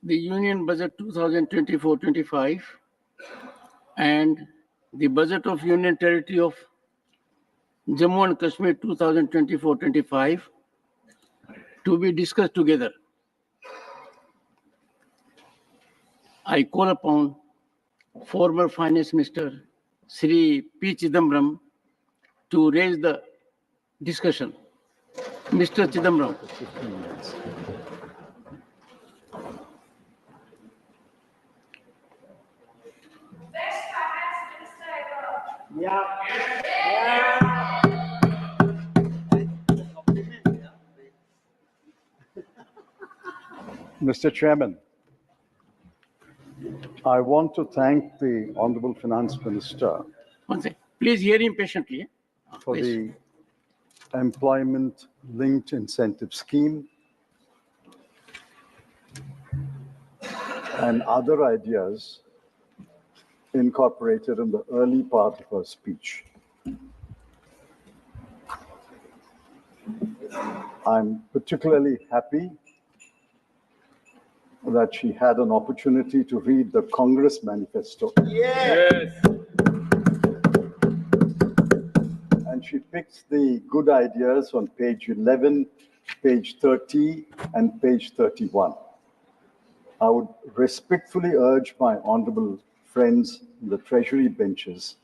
the Union Budget 2024-25 and the Budget of Union Territory of Jammu and Kashmir 2024-25 to be discussed together. I call upon former Finance Minister Sri P. Chidambaram to raise the discussion. Mr. Chidambaram. Mr. Chairman, I want to thank the Honorable Finance Minister One second. Please hear him patiently. for Please. the employment-linked incentive scheme and other ideas incorporated in the early part of her speech. I'm particularly happy that she had an opportunity to read the Congress manifesto. Yes. And she picks the good ideas on page 11, page 30, and page 31. I would respectfully urge my honorable friends in the Treasury benches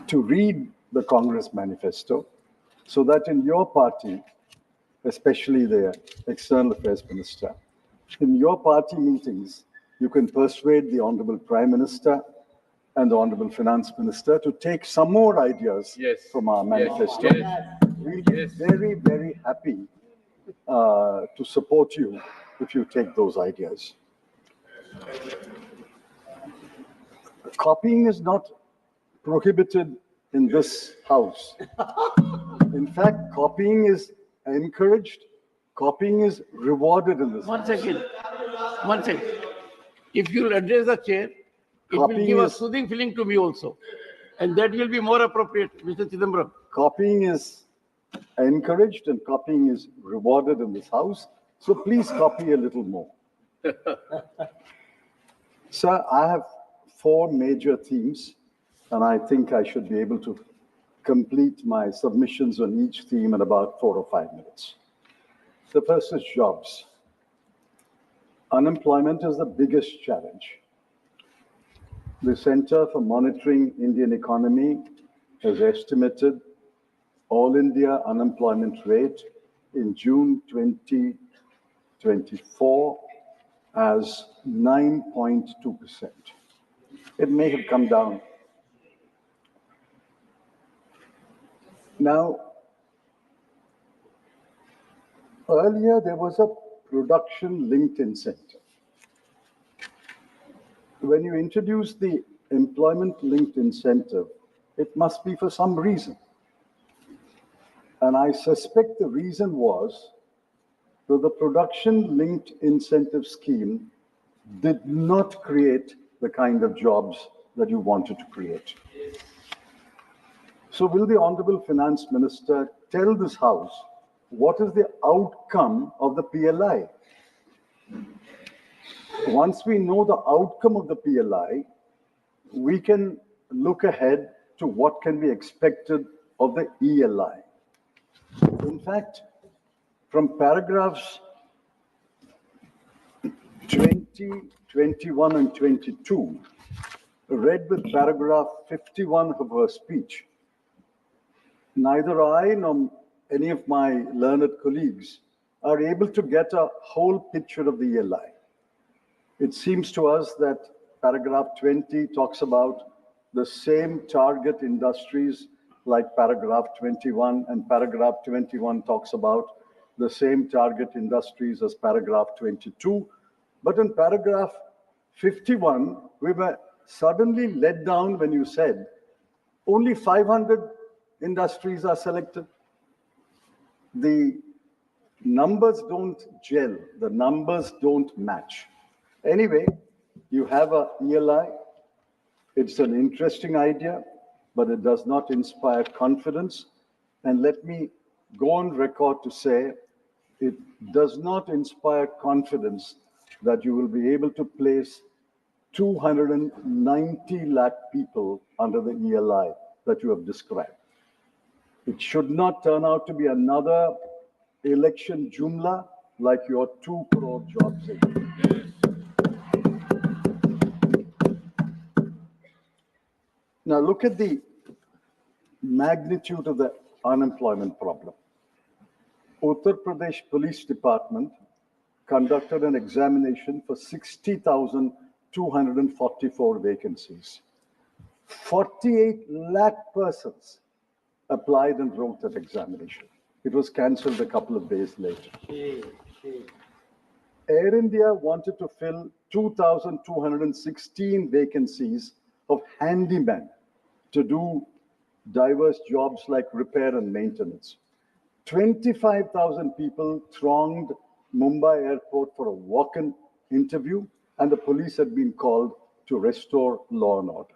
to read the Congress manifesto so that in your party, especially the External Affairs Minister, in your party meetings, you can persuade the Honorable Prime Minister and the Honorable Finance Minister to take some more ideas from our manifesto. We'll be very, very happy to support you if you take those ideas. Copying is not prohibited in this house. In fact, copying is encouraged, copying is rewarded in this One house. second. One second. If you'll address the chair, it Copying will give a is- soothing feeling to me also. And that will be more appropriate, Mr. Chidambaram. Copying is encouraged and copying is rewarded in this house. So please copy a little more. Sir, I have 4 major themes, and I think I should be able to complete my submissions on each theme in about 4 or 5 minutes. The first is jobs. Unemployment is the biggest challenge. The Center for Monitoring Indian Economy has estimated all India unemployment rate in June 2024 as 9.2%. It may have come down. Now, earlier there was a production-linked incentive. When you introduce the employment-linked incentive, it must be for some reason. And I suspect the reason was that the production-linked incentive scheme did not create the kind of jobs that you wanted to create. So will the Honorable Finance Minister tell this House what is the outcome of the PLI? Once we know the outcome of the PLI, we can look ahead to what can be expected of the ELI. In fact, from paragraphs 20, 21, and 22, read with paragraph 51 of her speech, neither I nor any of my learned colleagues are able to get a whole picture of the ELI. It seems to us that paragraph 20 talks about the same target industries like paragraph 21, and paragraph 21 talks about the same target industries as paragraph 22. But in paragraph 51, we were suddenly let down when you said only 500 industries are selected. The numbers don't gel, the numbers don't match. Anyway, you have a ELI. It's an interesting idea, but it does not inspire confidence. And let me go on record to say it does not inspire confidence that you will be able to place 290 lakh people under the ELI that you have described. It should not turn out to be another election Jumla like your 2 crore jobs. Now look at the magnitude of the unemployment problem. Uttar Pradesh Police Department conducted an examination for 60,244 vacancies. 48 lakh persons applied and wrote that examination. It was cancelled a couple of days later. Air India wanted to fill 2,216 vacancies of handymen to do diverse jobs like repair and maintenance. 25,000 people thronged Mumbai airport for a walk-in interview, and the police had been called to restore law and order.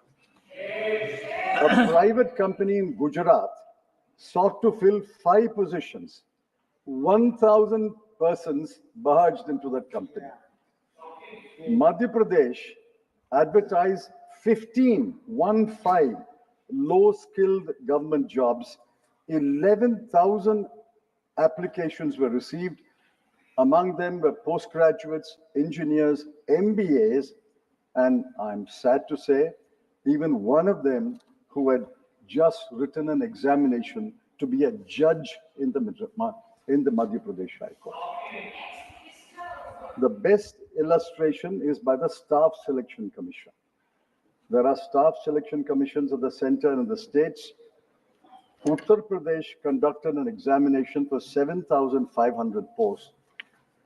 A private company in Gujarat sought to fill 5 positions. 1,000 persons barged into that company. Madhya Pradesh advertised 15 low-skilled government jobs. 11,000 applications were received. Among them were postgraduates, engineers, MBAs, and I'm sad to say, even one of them who had just written an examination to be a judge in the Madhya Pradesh High Court. The best illustration is by the Staff Selection Commission. There are staff selection commissions at the center and the states. Uttar Pradesh conducted an examination for 7,500 posts.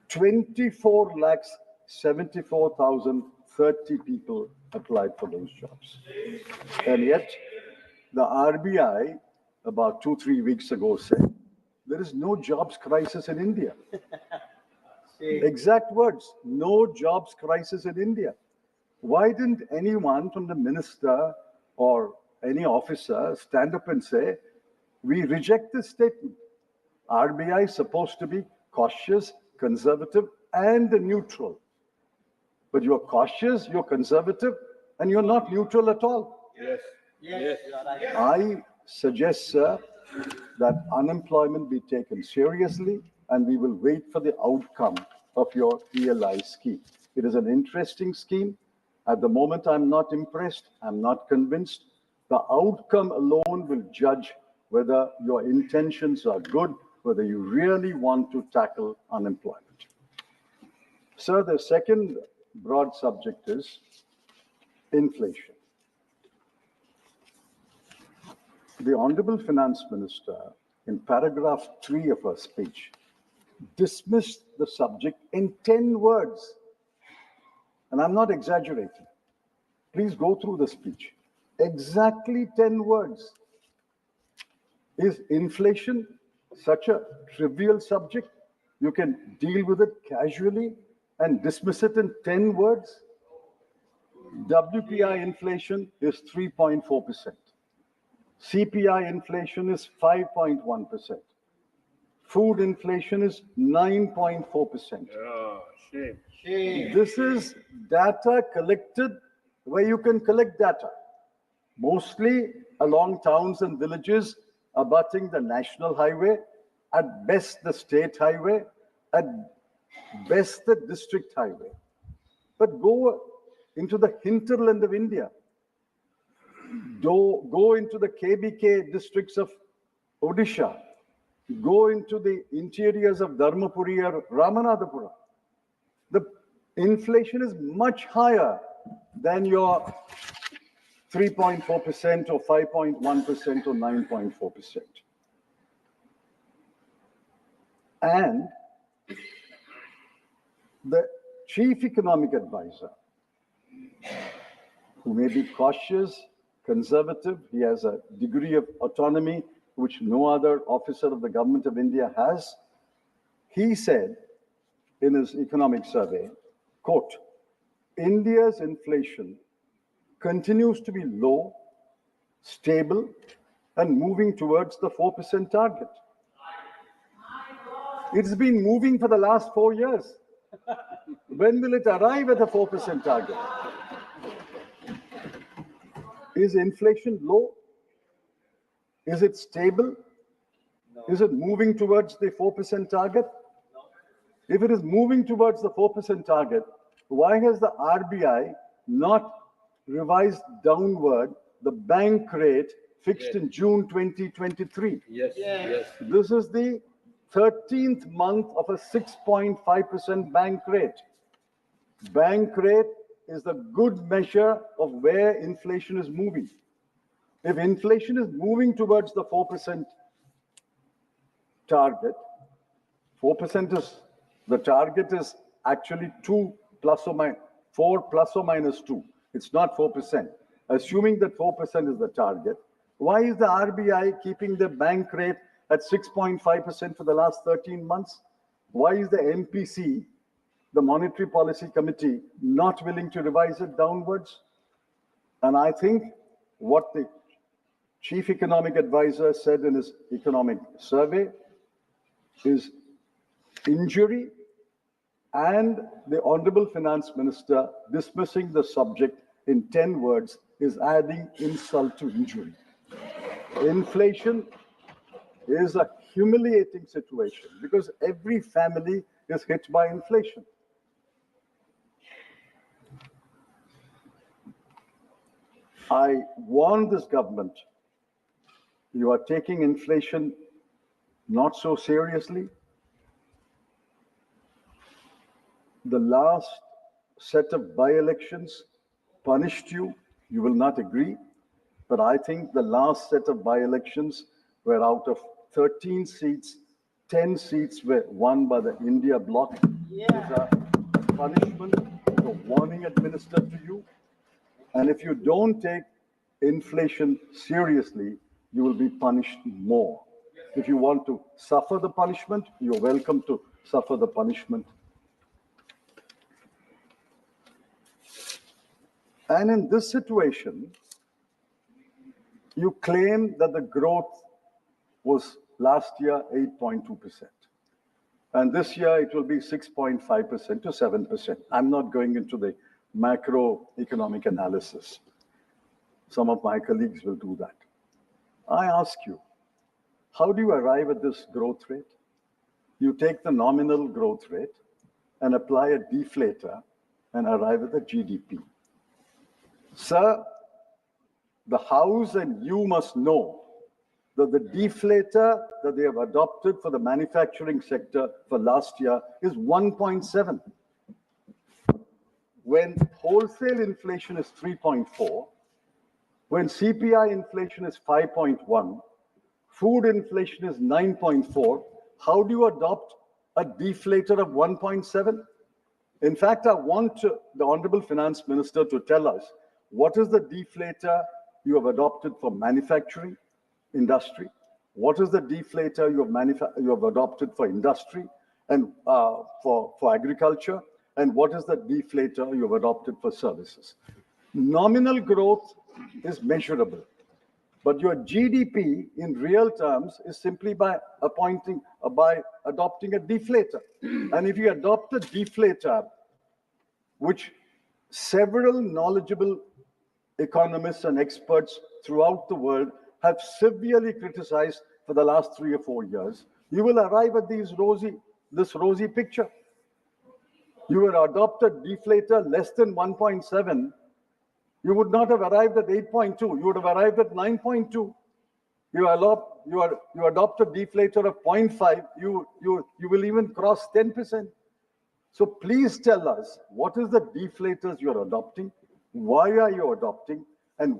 24,74,030 people applied for those jobs. And yet, the RBI, about 2-3 weeks ago, said, there is no jobs crisis in India. Exact words, no jobs crisis in India. Why didn't anyone from the minister or any officer stand up and say, we reject this statement. RBI is supposed to be cautious, conservative, and neutral. But you're cautious, you're conservative, and you're not neutral at all. Yes. Yes. I suggest, sir, that unemployment be taken seriously, and we will wait for the outcome of your ELI scheme. It is an interesting scheme. At the moment, I'm not impressed. I'm not convinced. The outcome alone will judge whether your intentions are good, whether you really want to tackle unemployment. Sir, the second broad subject is inflation. The Honorable Finance Minister, in paragraph 3 of her speech, dismissed the subject in 10 words. And I'm not exaggerating. Please go through the speech. Exactly 10 words. Is inflation such a trivial subject? You can deal with it casually and dismiss it in 10 words? WPI inflation is 3.4%. CPI inflation is 5.1%. Food inflation is 9.4%. Oh, shame. This is data collected where you can collect data, mostly along towns and villages abutting the national highway, at best the state highway, at best the district highway. But go into the hinterland of India. Go into the KBK districts of Odisha. Go into the interiors of Dharmapuri or Ramanathapuram. The inflation is much higher than your 3.4% or 5.1% or 9.4%. And the chief economic advisor, who may be cautious, conservative, he has a degree of autonomy which no other officer of the government of India has. He said in his economic survey, quote, India's inflation continues to be low, stable, and moving towards the 4% target. It's been moving for the last 4 years. When will it arrive at the 4% target? Is inflation low? Is it stable? No. Is it moving towards the 4% target? No. If it is moving towards the 4% target, why has the RBI not revised downward the bank rate fixed in June 2023? Yes. This is the 13th month of a 6.5% bank rate. Bank rate is the good measure of where inflation is moving. If inflation is moving towards the 4% target, 4% is, the target is actually 2 plus or minus, 4 plus or minus 2. It's not 4%. Assuming that 4% is the target, why is the RBI keeping the bank rate at 6.5% for the last 13 months? Why is the MPC, the Monetary Policy Committee, not willing to revise it downwards? And I think what the Chief Economic Advisor said in his economic survey is injury, and the Honorable Finance Minister dismissing the subject in 10 words is adding insult to injury. Inflation is a humiliating situation because every family is hit by inflation. I warn this government, you are taking inflation not so seriously. The last set of by-elections punished you. You will not agree, but I think the last set of by-elections were out of 13 seats, 10 seats were won by the India bloc. There's a punishment, a warning administered to you. And if you don't take inflation seriously, you will be punished more. If you want to suffer the punishment, you're welcome to suffer the punishment. And in this situation, you claim that the growth was last year 8.2%. And this year it will be 6.5% to 7%. I'm not going into the macroeconomic analysis. Some of my colleagues will do that. I ask you, how do you arrive at this growth rate? You take the nominal growth rate and apply a deflator and arrive at the GDP. Sir, the House and you must know that the deflator that they have adopted for the manufacturing sector for last year is 1.7. When wholesale inflation is 3.4, when CPI inflation is 5.1, food inflation is 9.4, how do you adopt a deflator of 1.7? In fact, I want the Honorable Finance Minister to tell us what is the deflator you have adopted for manufacturing industry? What is the deflator you have adopted for industry and for agriculture? And what is the deflator you have adopted for services? Nominal growth is measurable, but your GDP in real terms is simply by adopting a deflator. And if you adopt a deflator, which several knowledgeable economists and experts throughout the world have severely criticized for the last 3 or 4 years, you will arrive at this rosy picture. You will adopt a deflator less than 1.7, you would not have arrived at 8.2, you would have arrived at 9.2. You adopt a deflator of 0.5, you will even cross 10%. So please tell us, what is the deflators you're adopting? Why are you adopting? And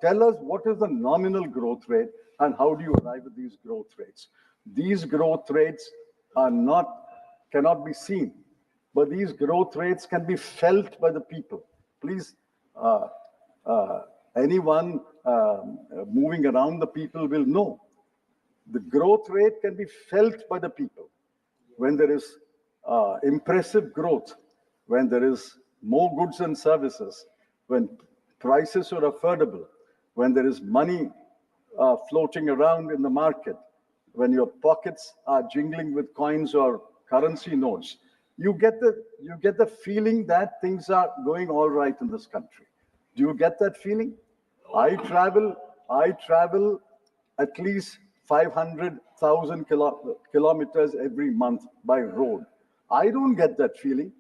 tell us what is the nominal growth rate and how do you arrive at these growth rates? These growth rates cannot be seen, but these growth rates can be felt by the people. Please, anyone moving around the people will know. The growth rate can be felt by the people. When there is impressive growth, when there is more goods and services, when prices are affordable, when there is money floating around in the market, when your pockets are jingling with coins or currency notes, you get the feeling that things are going all right in this country. Do you get that feeling? I travel at least 500,000 kilometers every month by road. I don't get that feeling.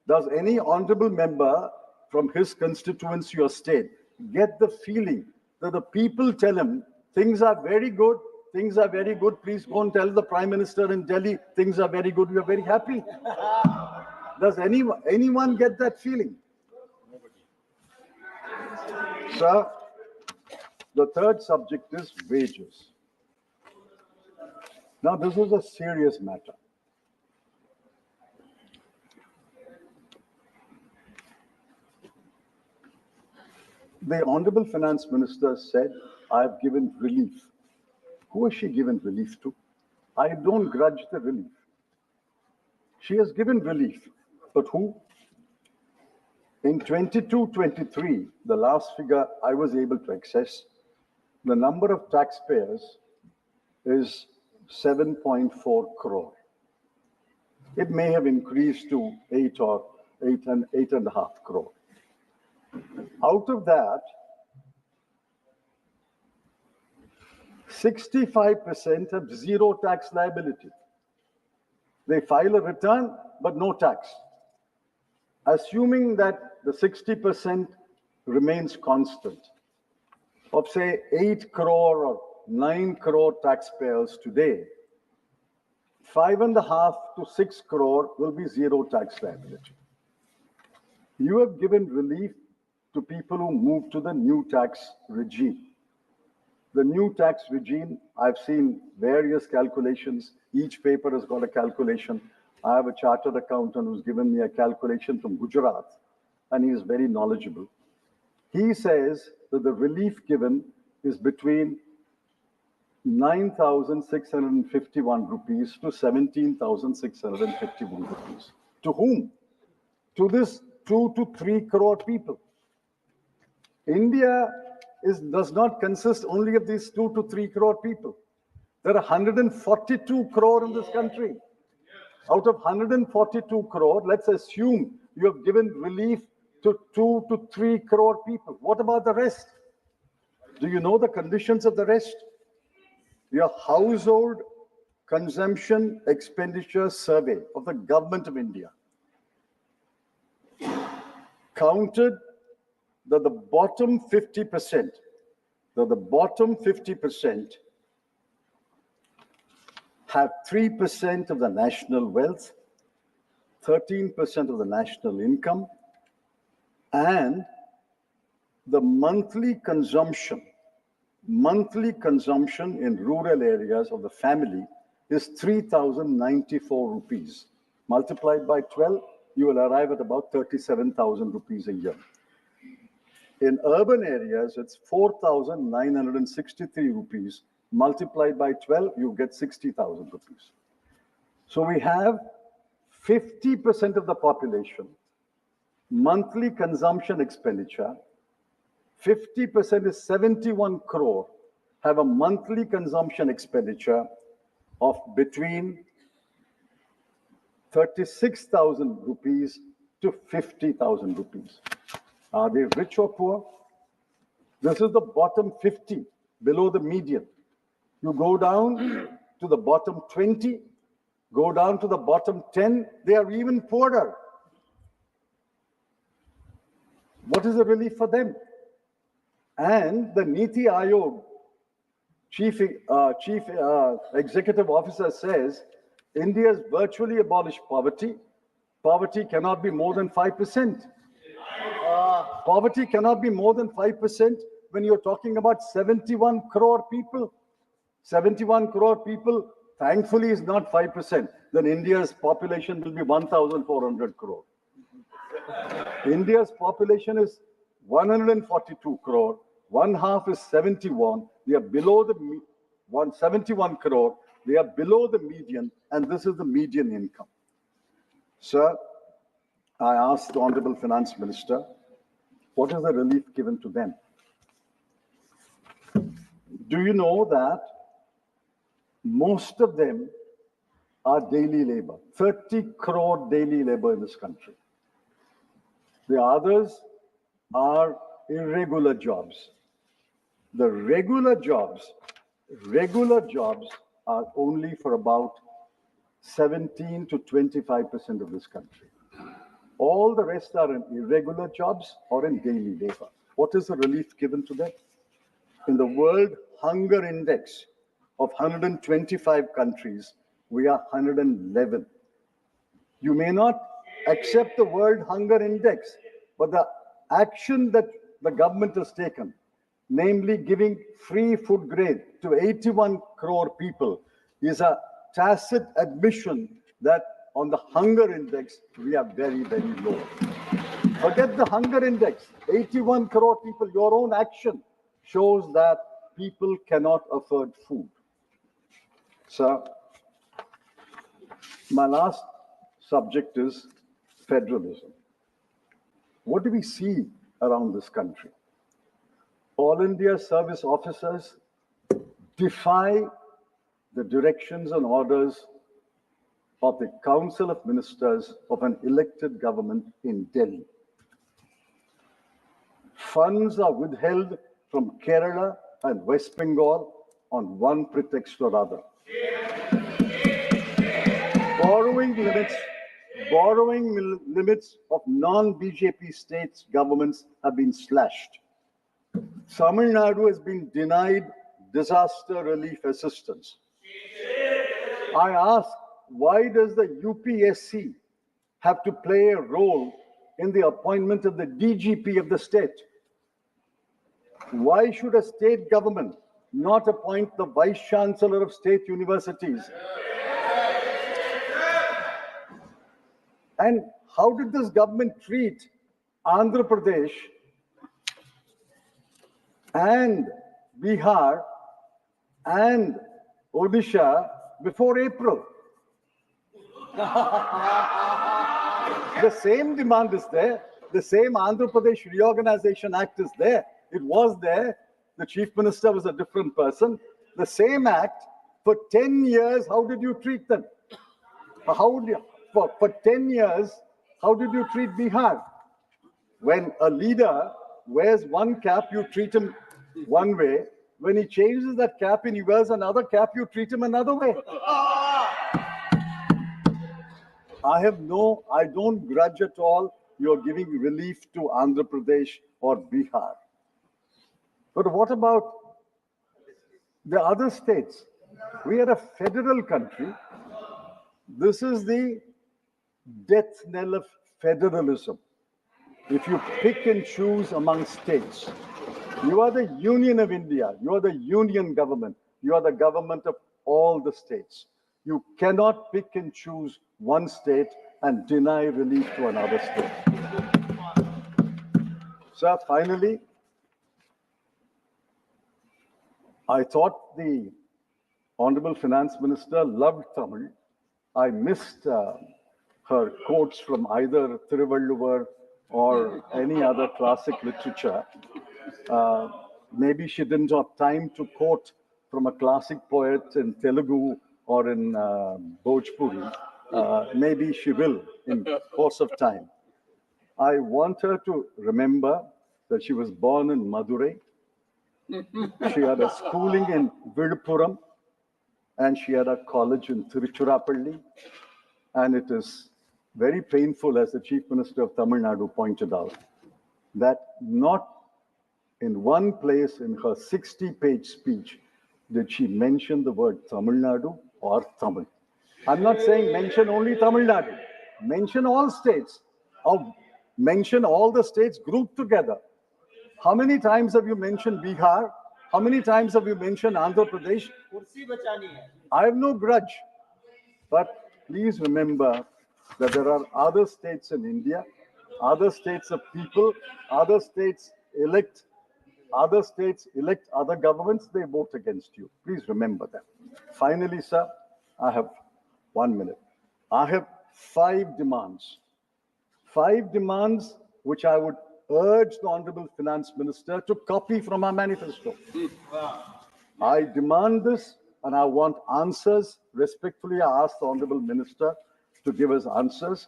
Does any honorable member from his constituency or state get the feeling that the people tell him things are very good, things are very good, please go and tell the Prime Minister in Delhi things are very good, we are very happy? Does anyone get that feeling? Sir, the third subject is wages. Now, this is a serious matter. The Honorable Finance Minister said, I've given relief. Who has she given relief to? I don't grudge the relief. She has given relief, but who? In 22-23, the last figure I was able to access, the number of taxpayers is 7.4 crore. It may have increased to 8.5 crore. Out of that, 65% have zero tax liability. They file a return, but no tax. Assuming that the 60% remains constant, of say 8 crore or 9 crore taxpayers today, 5.5 to 6 crore will be zero tax liability. You have given relief to people who move to the new tax regime. The new tax regime, I've seen various calculations. Each paper has got a calculation. I have a chartered accountant who's given me a calculation from Gujarat, and he is very knowledgeable. He says that the relief given is between 9,651 rupees to 17,651 rupees. To whom? To this 2 to 3 crore people. India does not consist only of these 2 to 3 crore people. There are 142 crore in this country. Out of 142 crore, let's assume you have given relief to 2 to 3 crore people. What about the rest? Do you know the conditions of the rest? Your household consumption expenditure survey of the government of India counted that the bottom 50%, have 3% of the national wealth, 13% of the national income, and the monthly consumption in rural areas of the family is 3,094 rupees. Multiplied by 12, you will arrive at about 37,000 rupees a year. In urban areas, it's 4,963 rupees. Multiplied by 12, you get 60,000 rupees. So we have 50% of the population, monthly consumption expenditure, 50% is 71 crore, have a monthly consumption expenditure of between 36,000 rupees to 50,000 rupees. Are they rich or poor? This is the bottom 50, below the median. You go down to the bottom 20, go down to the bottom 10, they are even poorer. What is the relief for them? And the Niti Aayog chief executive officer says, India has virtually abolished poverty. Poverty cannot be more than 5%. Poverty cannot be more than 5% when you're talking about 71 crore people. 71 crore people, thankfully, is not 5%. Then India's population will be 1,400 crore. India's population is 142 crore. One half is 71. They are below the 171 crore. They are below the median, and this is the median income. Sir, I asked the Honorable Finance Minister, what is the relief given to them? Do you know that most of them are daily labor. 30 crore daily labor in this country. The others are irregular jobs. The regular jobs are only for about 17 to 25% of this country. All the rest are in irregular jobs or in daily labor. What is the relief given to them? In the World Hunger Index of 125 countries, we are 111. You may not accept the World Hunger Index, but the action that the government has taken, namely giving free food grade to 81 crore people, is a tacit admission that on the hunger index, we are very, very low. Forget the hunger index. 81 crore people, your own action shows that people cannot afford food. So, my last subject is federalism. What do we see around this country? All India service officers defy the directions and orders of the Council of Ministers of an elected government in Delhi. Funds are withheld from Kerala and West Bengal on one pretext or other. Borrowing limits of non-BJP states governments have been slashed. Tamil Nadu has been denied disaster relief assistance. I ask, why does the UPSC have to play a role in the appointment of the DGP of the state? Why should a state government not appoint the Vice Chancellor of state universities? And how did this government treat Andhra Pradesh and Bihar and Odisha before April? The same demand is there. The same Andhra Pradesh Reorganization Act is there. It was there. The Chief Minister was a different person. The same act. For 10 years, how did you treat them? For 10 years, how did you treat Bihar? When a leader wears one cap, you treat him one way. When he changes that cap and he wears another cap, you treat him another way. I don't grudge at all you're giving relief to Andhra Pradesh or Bihar. But what about the other states? We are a federal country. This is the death knell of federalism. If you pick and choose among states, you are the Union of India. You are the union government. You are the government of all the states. You cannot pick and choose one state and deny relief to another state. So finally, I thought the Honorable Finance Minister loved Tamil. I missed her quotes from either Thiruvalluvar or any other classic literature. Maybe she didn't have time to quote from a classic poet in Telugu or in Bhojpuri. Maybe she will in course of time. I want her to remember that she was born in Madurai. She had a schooling in Viluppuram, and she had a college in Tiruchirappalli. And it is very painful, as the Chief Minister of Tamil Nadu pointed out, that not in one place in her 60-page speech did she mention the word Tamil Nadu or Tamil. I'm not saying mention only Tamil Nadu. Mention all states, or mention all the states grouped together. How many times have you mentioned Bihar? How many times have you mentioned Andhra Pradesh? I have no grudge. But please remember that there are other states in India, other states of people, other states elect other governments, they vote against you. Please remember that. Finally, sir, I have 1 minute. I have 5 demands. 5 demands which I would urge the Honorable Finance Minister to copy from our manifesto. I demand this and I want answers. Respectfully, I ask the Honorable Minister to give us answers.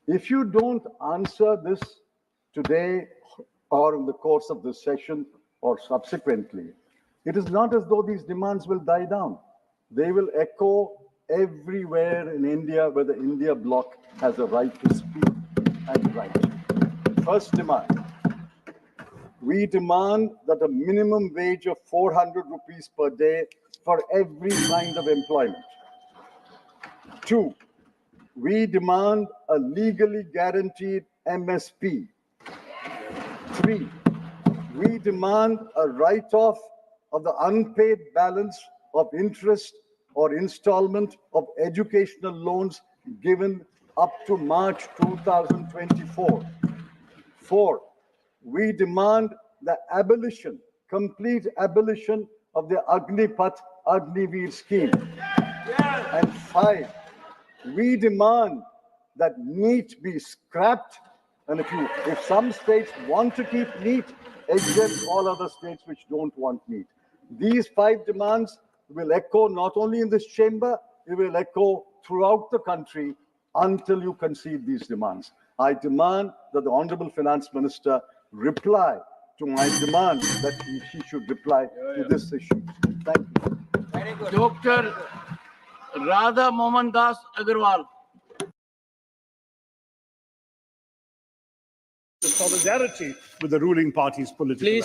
If you don't answer this today or in the course of this session or subsequently, it is not as though these demands will die down. They will echo everywhere in India where the India bloc has a right to speak and write. First demand, we demand that a minimum wage of 400 rupees per day for every kind of employment. 2, we demand a legally guaranteed MSP. 3, we demand a write-off of the unpaid balance of interest or installment of educational loans given up to March 2024. 4, we demand the abolition, complete abolition of the Agnipath Agniveer scheme. And 5, we demand that NEET be scrapped. And if some states want to keep NEET, exempt all other states which don't want NEET. These 5 demands will echo not only in this chamber, it will echo throughout the country until you concede these demands. I demand that the Honorable Finance Minister reply to my demand that he should reply to this issue. Thank you. Dr. Radha Mohan Das Agarwal. Solidarity with the ruling party's political allies.